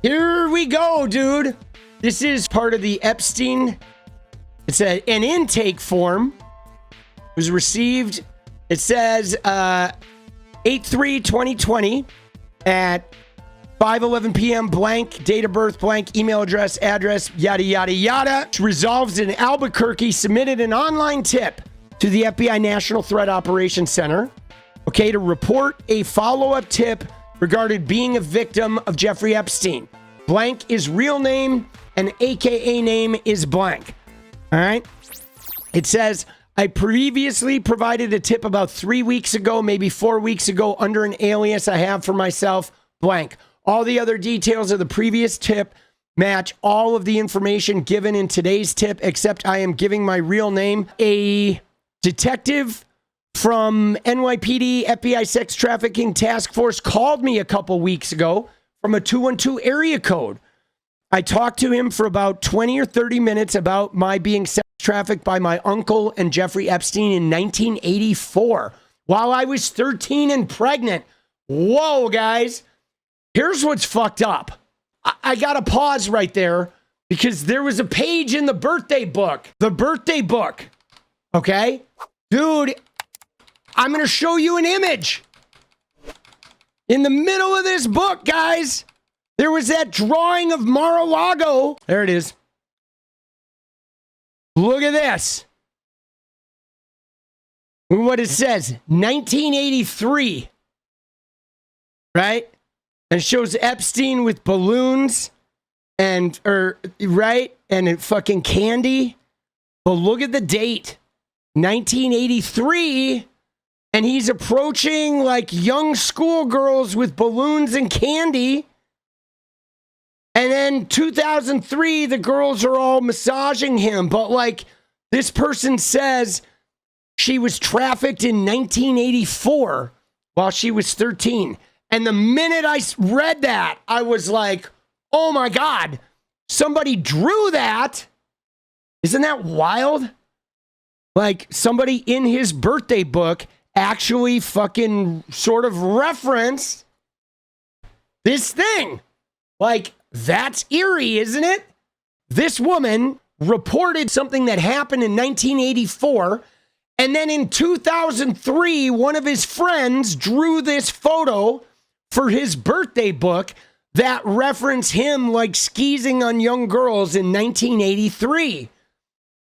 Here we go, dude. This is part of the Epstein. It's an intake form. It was received. It says 8/3/2020 at 5:11 p.m. blank, date of birth blank, email address, yada, yada, yada. Resolves in Albuquerque submitted an online tip to the FBI National Threat Operations Center, okay, to report a follow-up tip regarding being a victim of Jeffrey Epstein. Blank is real name and AKA name is blank. All right. It says, I previously provided a tip about 3 weeks ago, maybe 4 weeks ago, under an alias I have for myself, blank. All the other details of the previous tip match all of the information given in today's tip, except I am giving my real name. A detective from NYPD FBI Sex Trafficking Task Force called me a couple weeks ago from a 212 area code. I talked to him for about 20 or 30 minutes about my being sex trafficked by my uncle and Jeffrey Epstein in 1984 while I was 13 and pregnant. Whoa, guys. Here's what's fucked up. I got to pause right there because there was a page in the birthday book. The birthday book. Okay? Dude, I'm going to show you an image. In the middle of this book, guys, there was that drawing of Mar-a-Lago. There it is. Look at this. What it says, 1983. Right? And it shows Epstein with balloons and, right? And it fucking candy. But look at the date. 1983. And he's approaching like young schoolgirls with balloons and candy. And then 2003, the girls are all massaging him. But like this person says she was trafficked in 1984 while she was 13. And the minute I read that, I was like, oh my God, somebody drew that. Isn't that wild? Like somebody in his birthday book actually fucking sort of reference this thing. Like, that's eerie, isn't it? This woman reported something that happened in 1984, and then in 2003, one of his friends drew this photo for his birthday book that referenced him like skeezing on young girls in 1983.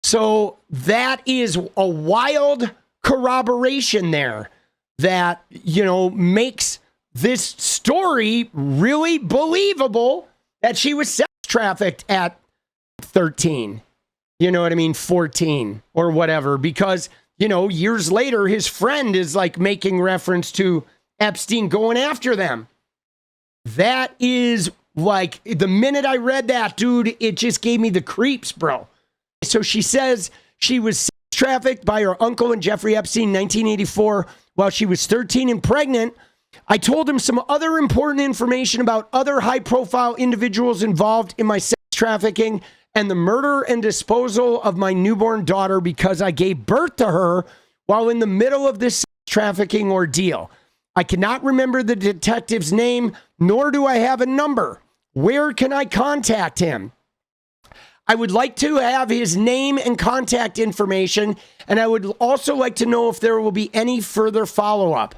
So that is a wild corroboration there that, you know, makes this story really believable that she was sex trafficked at 13. You know what I mean? 14 or whatever. Because, you know, years later, his friend is like making reference to Epstein going after them. That is like, the minute I read that, dude, it just gave me the creeps, bro. So she says she was sex trafficked by her uncle and Jeffrey Epstein in 1984 while she was 13 and pregnant. I told him some other important information about other high-profile individuals involved in my sex trafficking and the murder and disposal of my newborn daughter because I gave birth to her while in the middle of this sex trafficking ordeal. I cannot remember the detective's name, nor do I have a number. Where can I contact him? I would like to have his name and contact information, and I would also like to know if there will be any further follow-up.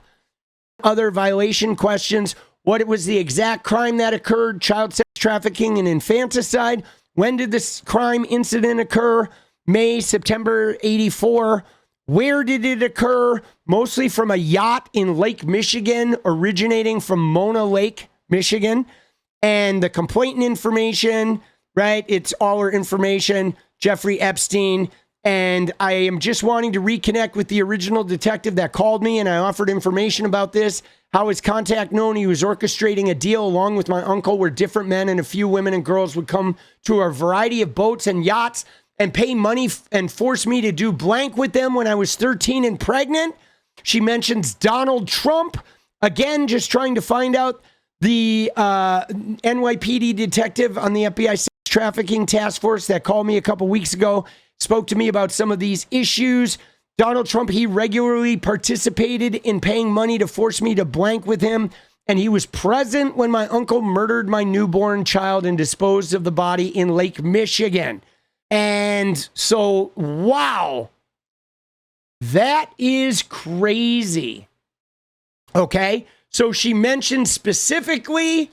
Other violation questions. What was the exact crime that occurred? Child sex trafficking and infanticide. When did this crime incident occur? May, September 84. Where did it occur? Mostly from a yacht in Lake Michigan, originating from Mona Lake, Michigan. And the complainant information, right? It's all her information. Jeffrey Epstein. And I am just wanting to reconnect with the original detective that called me, and I offered information about this. How his contact known? He was orchestrating a deal along with my uncle where different men and a few women and girls would come to a variety of boats and yachts and pay money and force me to do blank with them when I was 13 and pregnant. She mentions Donald Trump. Again, just trying to find out the NYPD detective on the FBI Sex Trafficking Task Force that called me a couple weeks ago. Spoke to me about some of these issues. Donald Trump, he regularly participated in paying money to force me to blank with him and he was present when my uncle murdered my newborn child and disposed of the body in Lake Michigan. And so, wow, that is crazy. Okay, so she mentioned specifically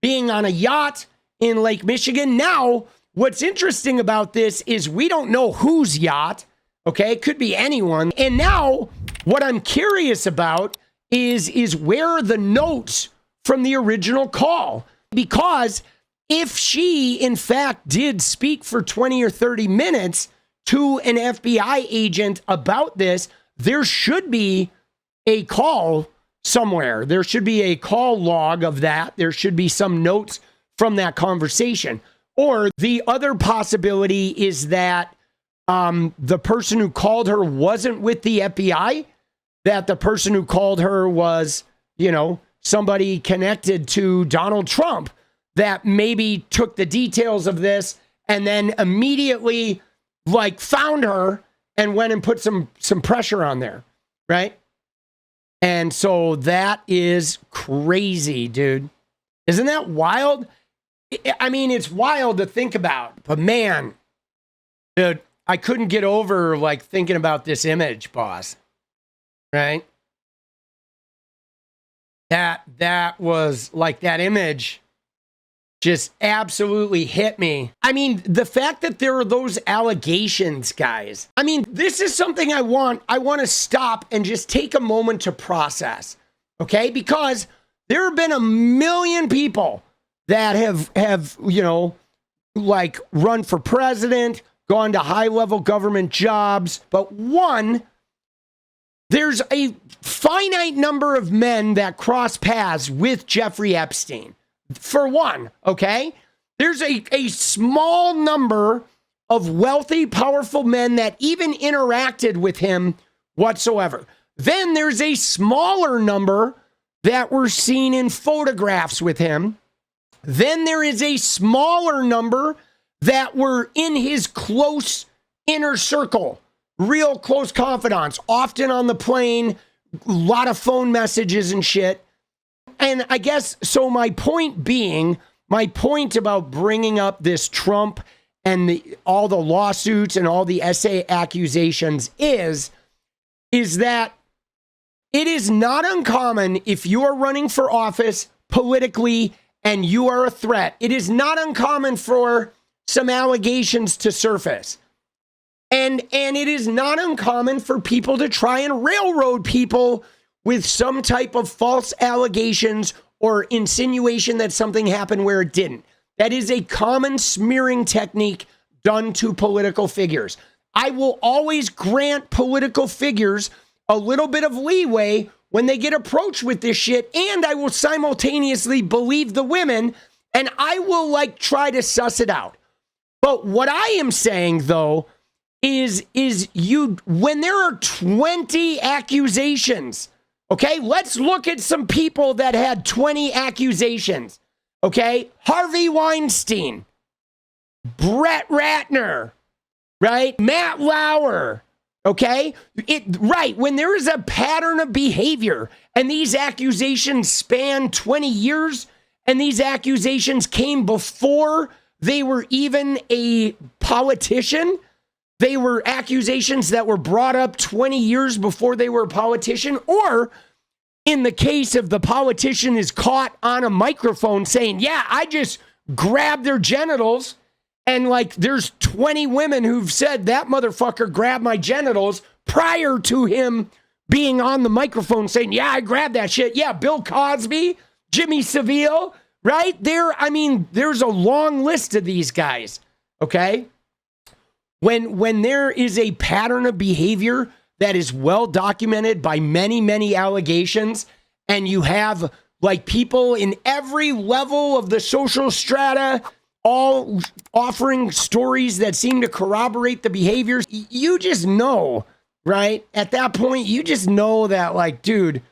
being on a yacht in Lake Michigan. Now, what's interesting about this is we don't know whose yacht. Okay, it could be anyone. And now, what I'm curious about is where are the notes from the original call? Because if she, in fact, did speak for 20 or 30 minutes to an FBI agent about this, there should be a call somewhere. There should be a call log of that. There should be some notes from that conversation. Or the other possibility is that the person who called her wasn't with the FBI, that the person who called her was, you know, somebody connected to Donald Trump that maybe took the details of this and then immediately like found her and went and put some pressure on there, right? And so that is crazy, dude. Isn't that wild? I mean, it's wild to think about, but man, dude, I couldn't get over like thinking about this image, boss. Right? That was like that image just absolutely hit me. I mean, the fact that there are those allegations, guys. I mean, this is something I want to stop and just take a moment to process. Okay? Because there have been a million people that have, you know, like run for president, gone to high-level government jobs, but there's a finite number of men that cross paths with Jeffrey Epstein. For one, okay? There's a small number of wealthy, powerful men that even interacted with him whatsoever. Then there's a smaller number that were seen in photographs with him. Then there is a smaller number that were in his close inner circle, real close confidants, often on the plane, a lot of phone messages and shit. And I guess, so my point about bringing up this Trump and all the lawsuits and all the essay accusations is that it is not uncommon if you are running for office politically and you are a threat. It is not uncommon for some allegations to surface. And it is not uncommon for people to try and railroad people with some type of false allegations or insinuation that something happened where it didn't. That is a common smearing technique done to political figures. I will always grant political figures a little bit of leeway when they get approached with this shit, and I will simultaneously believe the women, and I will like try to suss it out. But what I am saying though is when there are 20 accusations, okay, let's look at some people that had 20 accusations. Okay, Harvey Weinstein, Brett Ratner, right? Matt Lauer. Okay, when there is a pattern of behavior and these accusations span 20 years and these accusations came before they were even a politician, they were accusations that were brought up 20 years before they were a politician, or in the case of the politician is caught on a microphone saying, yeah, I just grabbed their genitals. And like, there's 20 women who've said that motherfucker grabbed my genitals prior to him being on the microphone saying, yeah, I grabbed that shit. Yeah, Bill Cosby, Jimmy Savile, right there. I mean, there's a long list of these guys. Okay. When there is a pattern of behavior that is well documented by many, many allegations, and you have like people in every level of the social strata all offering stories that seem to corroborate the behaviors, you just know, right? At that point, you just know that, like, dude,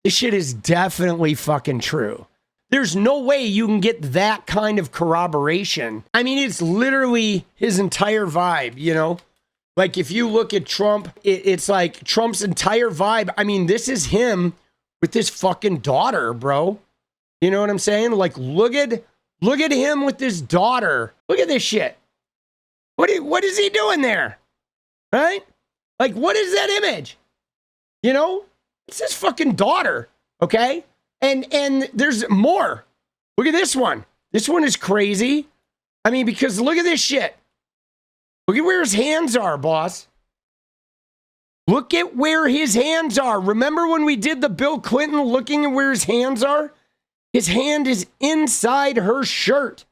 this shit is definitely fucking true. There's no way you can get that kind of corroboration. I mean, it's literally his entire vibe, you know? Like, if you look at Trump, it's like Trump's entire vibe. I mean, this is him with his fucking daughter, bro. You know what I'm saying? Like, look at him with his daughter. Look at this shit. What is he doing there? Right? Like, what is that image? You know? It's his fucking daughter. Okay? And there's more. Look at this one. This one is crazy. I mean, because look at this shit. Look at where his hands are, boss. Look at where his hands are. Remember when we did the Bill Clinton looking at where his hands are? His hand is inside her shirt.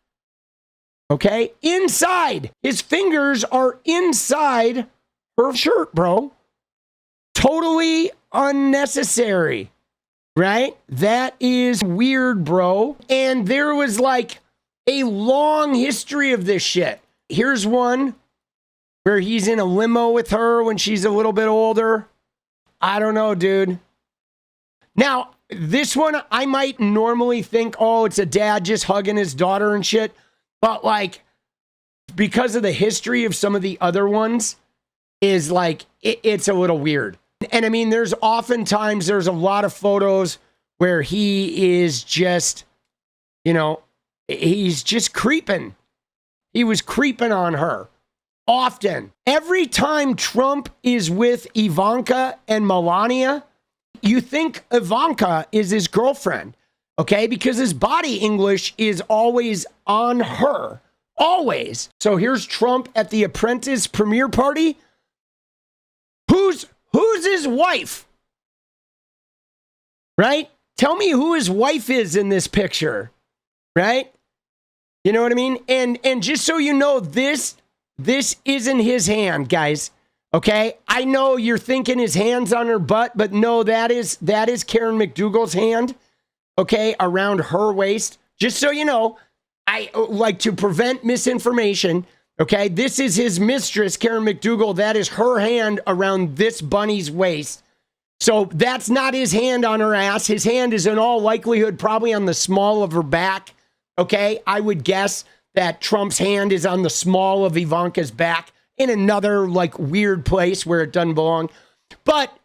Okay? Inside. His fingers are inside her shirt, bro. Totally unnecessary. Right? That is weird, bro. And there was like a long history of this shit. Here's one where he's in a limo with her when she's a little bit older. I don't know, dude. Now, this one, I might normally think, oh, it's a dad just hugging his daughter and shit. But like, because of the history of some of the other ones, is like, it's a little weird. And I mean, there's a lot of photos where he is just, you know, he's just creeping. He was creeping on her often. Every time Trump is with Ivanka and Melania, you think Ivanka is his girlfriend, okay? Because his body English is always on her, always. So here's Trump at the Apprentice premiere party. Who's his wife? Right? Tell me who his wife is in this picture, right? You know what I mean? And just so you know, this isn't his hand, guys. Okay? I know you're thinking his hand's on her butt, but no, that is Karen McDougal's hand, okay, around her waist. Just so you know, I like to prevent misinformation. Okay, this is his mistress, Karen McDougal. That is her hand around this bunny's waist. So that's not his hand on her ass. His hand is in all likelihood probably on the small of her back. Okay, I would guess that Trump's hand is on the small of Ivanka's back in another like weird place where it doesn't belong. But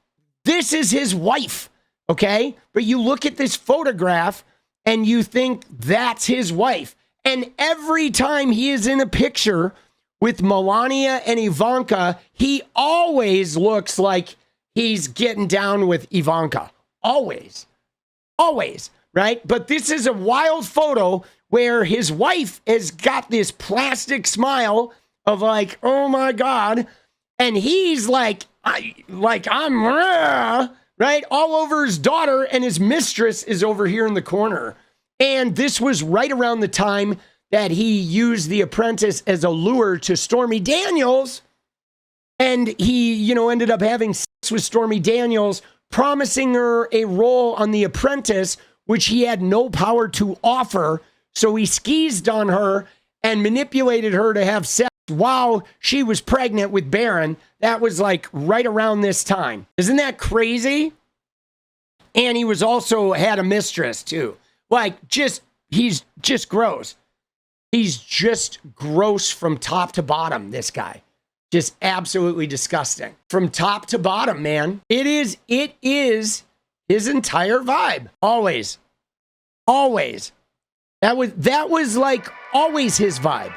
this is his wife, okay? But you look at this photograph and you think that's his wife. And every time he is in a picture with Melania and Ivanka, he always looks like he's getting down with Ivanka. Always. Always, right? But this is a wild photo where his wife has got this plastic smile of like, oh my God. And he's like, I'm right? All over his daughter, and his mistress is over here in the corner. And this was right around the time that he used The Apprentice as a lure to Stormy Daniels. And he, you know, ended up having sex with Stormy Daniels, promising her a role on The Apprentice, which he had no power to offer. So he skeezed on her and manipulated her to have sex while she was pregnant with Barron. That was like right around this time. Isn't that crazy? And he was also had a mistress too. Like, he's just gross. He's just gross from top to bottom, this guy. Just absolutely disgusting. From top to bottom, man. It is his entire vibe. Always. Always. That was like always his vibe.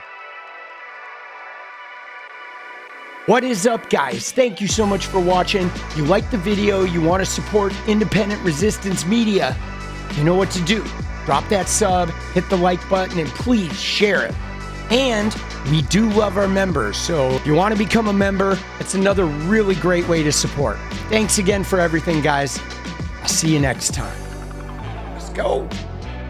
What is up, guys? Thank you so much for watching. You like the video, you want to support independent resistance media, you know what to do. Drop that sub, hit the like button, and please share it. And we do love our members, so if you want to become a member, it's another really great way to support. Thanks again for everything, guys. I'll see you next time. Let's go.